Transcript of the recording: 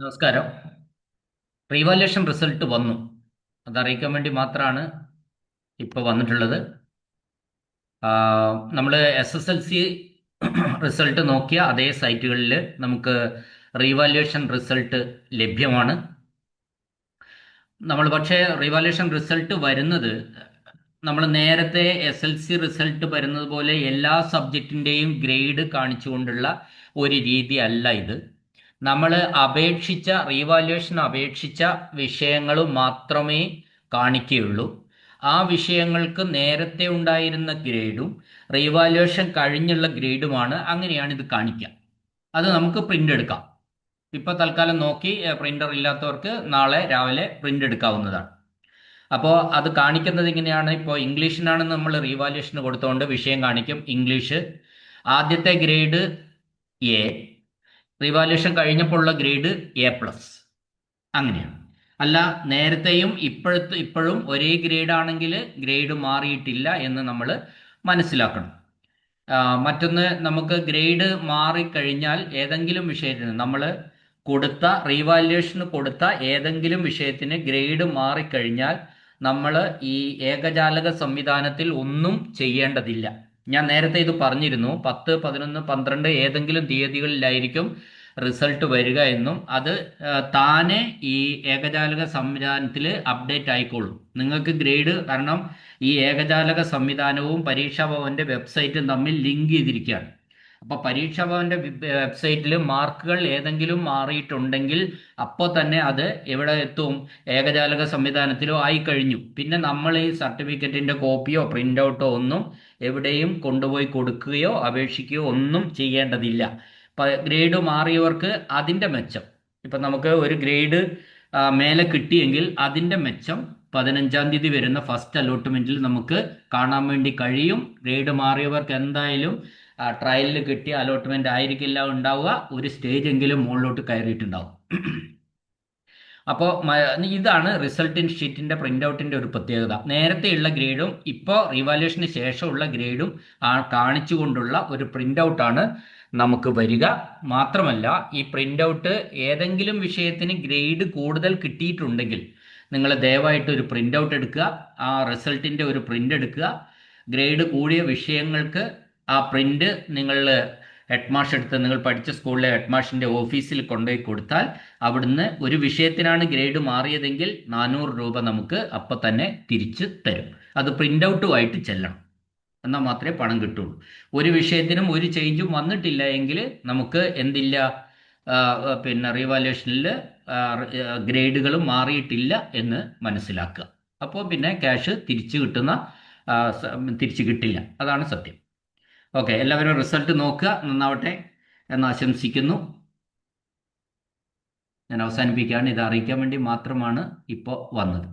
നമസ്കാരം. Revaluation result വന്നു. അത് അറിയിക്കാൻ വേണ്ടി മാത്രമാണ് ഇപ്പോൾ വന്നിട്ടുള്ളത്. നമ്മൾ SSLC റിസൾട്ട് നോക്കിയ അതേ സൈറ്റുകളിൽ നമുക്ക് റീവാലുവേഷൻ റിസൾട്ട് ലഭ്യമാണ്. നമ്മൾ പക്ഷേ റീവാലുവേഷൻ റിസൾട്ട് വരുന്നത് നമ്മൾ നേരത്തെ SLC റിസൾട്ട് വരുന്നത് പോലെ എല്ലാ സബ്ജക്റ്റിൻ്റെയും ഗ്രേഡ് കാണിച്ചുകൊണ്ടുള്ള ഒരു രീതി അല്ല ഇത്. നമ്മൾ റീവാലുവേഷൻ അപേക്ഷിച്ച വിഷയങ്ങൾ മാത്രമേ കാണിക്കുകയുള്ളൂ. ആ വിഷയങ്ങൾക്ക് നേരത്തെ ഉണ്ടായിരുന്ന ഗ്രേഡും റീവാലുവേഷൻ കഴിഞ്ഞുള്ള ഗ്രേഡുമാണ്. അങ്ങനെയാണ് ഇത് കാണിക്കുക. അത് നമുക്ക് പ്രിന്റ് എടുക്കാം. ഇപ്പോൾ തൽക്കാലം നോക്കി പ്രിന്റർ ഇല്ലാത്തവർക്ക് നാളെ രാവിലെ പ്രിന്റ് എടുക്കാവുന്നതാണ്. അപ്പോൾ അത് കാണിക്കുന്നത് ഇങ്ങനെയാണ്. ഇപ്പോൾ ഇംഗ്ലീഷിനാണ് നമ്മൾ റീവാലുവേഷന് കൊടുത്തുകൊണ്ട് വിഷയം കാണിക്കും. ഇംഗ്ലീഷ് ആദ്യത്തെ ഗ്രേഡ് എ, റീവാലുവേഷൻ കഴിഞ്ഞപ്പോഴുള്ള ഗ്രേഡ് A+. അങ്ങനെയാണ്. അല്ല, നേരത്തെയും ഇപ്പോഴും ഒരേ ഗ്രേഡ് ആണെങ്കിൽ ഗ്രേഡ് മാറിയിട്ടില്ല എന്ന് നമ്മൾ മനസ്സിലാക്കണം. മറ്റൊന്ന്, നമുക്ക് ഗ്രേഡ് മാറിക്കഴിഞ്ഞാൽ ഏതെങ്കിലും വിഷയത്തിന് നമ്മൾ റീവാലുവേഷന് കൊടുത്ത ഏതെങ്കിലും വിഷയത്തിന് ഗ്രേഡ് മാറിക്കഴിഞ്ഞാൽ നമ്മൾ ഈ ഏകജാലക സംവിധാനത്തിൽ ഒന്നും ചെയ്യേണ്ടതില്ല. ഞാൻ നേരത്തെ ഇത് പറഞ്ഞിരുന്നു. 10, 11, 12 ഏതെങ്കിലും തീയതികളിലായിരിക്കും റിസൾട്ട് വരിക എന്നും അത് താനെ ഈ ഏകജാലക സംവിധാനത്തിൽ അപ്ഡേറ്റ് ആയിക്കോളും. നിങ്ങൾക്ക് ഗ്രേഡ്, കാരണം ഈ ഏകജാലക സംവിധാനവും പരീക്ഷാ ഭവന്റെ വെബ്സൈറ്റും തമ്മിൽ ലിങ്ക് ചെയ്തിരിക്കുകയാണ്. അപ്പോൾ പരീക്ഷാ ഭവന്റെ വെബ്സൈറ്റിൽ മാർക്കുകൾ ഏതെങ്കിലും മാറിയിട്ടുണ്ടെങ്കിൽ അപ്പോൾ തന്നെ അത് എവിടെ എത്തും? ഏകജാലക സംവിധാനത്തിലോ ആയി കഴിഞ്ഞു. പിന്നെ നമ്മൾ ഈ സർട്ടിഫിക്കറ്റിന്റെ കോപ്പിയോ പ്രിന്റ് ഔട്ടോ ഒന്നും എവിടെയും കൊണ്ടുപോയി കൊടുക്കുകയോ അപേക്ഷിക്കുകയോ ഒന്നും ചെയ്യേണ്ടതില്ല. ഗ്രേഡ് മാറിയവർക്ക് അതിൻ്റെ മെച്ചം, ഇപ്പം നമുക്ക് ഒരു ഗ്രേഡ് മേലെ കിട്ടിയെങ്കിൽ അതിൻ്റെ മെച്ചം 15-ാം തീയതി വരുന്ന ഫസ്റ്റ് അലോട്ട്മെന്റിൽ നമുക്ക് കാണാൻ വേണ്ടി കഴിയും. ഗ്രേഡ് മാറിയവർക്ക് എന്തായാലും ട്രയലിൽ കിട്ടിയ അലോട്ട്മെന്റ് ആയിരിക്കില്ല ഉണ്ടാവുക, ഒരു സ്റ്റേജ് എങ്കിലും മുകളിലോട്ട് കയറിയിട്ടുണ്ടാവും. അപ്പോൾ ഇതാണ് റിസൾട്ട് ഷീറ്റിന്റെ പ്രിന്റ് ഔട്ടിന്റെ ഒരു പ്രത്യേകത. നേരത്തെയുള്ള ഗ്രേഡും ഇപ്പോൾ റിവാലുവേഷന് ശേഷമുള്ള ഗ്രേഡും കാണിച്ചുകൊണ്ടുള്ള ഒരു പ്രിന്റ് ഔട്ടാണ് നമുക്ക് വരിക. മാത്രമല്ല, ഈ പ്രിന്റ് ഔട്ട് ഏതെങ്കിലും വിഷയത്തിന് ഗ്രേഡ് കൂടുതൽ കിട്ടിയിട്ടുണ്ടെങ്കിൽ നിങ്ങൾ ദയവായിട്ട് ഒരു പ്രിന്റ് ഔട്ട് എടുക്കുക. ആ റിസൾട്ടിന്റെ ഒരു പ്രിന്റ് എടുക്കുക. ഗ്രേഡ് കൂടിയ വിഷയങ്ങൾക്ക് ആ പ്രിന്റ് നിങ്ങൾ ഹെഡ്മാഷ് എടുത്ത് നിങ്ങൾ പഠിച്ച സ്കൂളിലെ ഹെഡ്മാഷിന്റെ ഓഫീസിൽ കൊണ്ടുപോയി കൊടുത്താൽ അവിടുന്ന് ഒരു വിഷയത്തിനാണ് ഗ്രേഡ് മാറിയതെങ്കിൽ 400 രൂപ നമുക്ക് അപ്പം തന്നെ തിരിച്ച് തരും. അത് പ്രിന്റ് ഔട്ടുമായിട്ട് ചെല്ലണം, എന്നാൽ മാത്രമേ പണം കിട്ടുള്ളൂ. ഒരു വിഷയത്തിനും ഒരു ചേഞ്ചും വന്നിട്ടില്ല എങ്കിൽ നമുക്ക് എന്തില്ല, പിന്നെ റീവാലുവേഷനിൽ ഗ്രേഡുകൾ മാറിയിട്ടില്ല എന്ന് മനസ്സിലാക്കുക. അപ്പോൾ പിന്നെ ക്യാഷ് തിരിച്ചു കിട്ടില്ല. അതാണ് സത്യം. ഓക്കെ, എല്ലാവരും റിസൾട്ട് നോക്കുക. നന്നാവട്ടെ എന്ന് ആശംസിക്കുന്നു. ഞാൻ അവസാനിപ്പിക്കുകയാണ്. ഇത് അറിയിക്കാൻ വേണ്ടി മാത്രമാണ് ഇപ്പോൾ വന്നത്.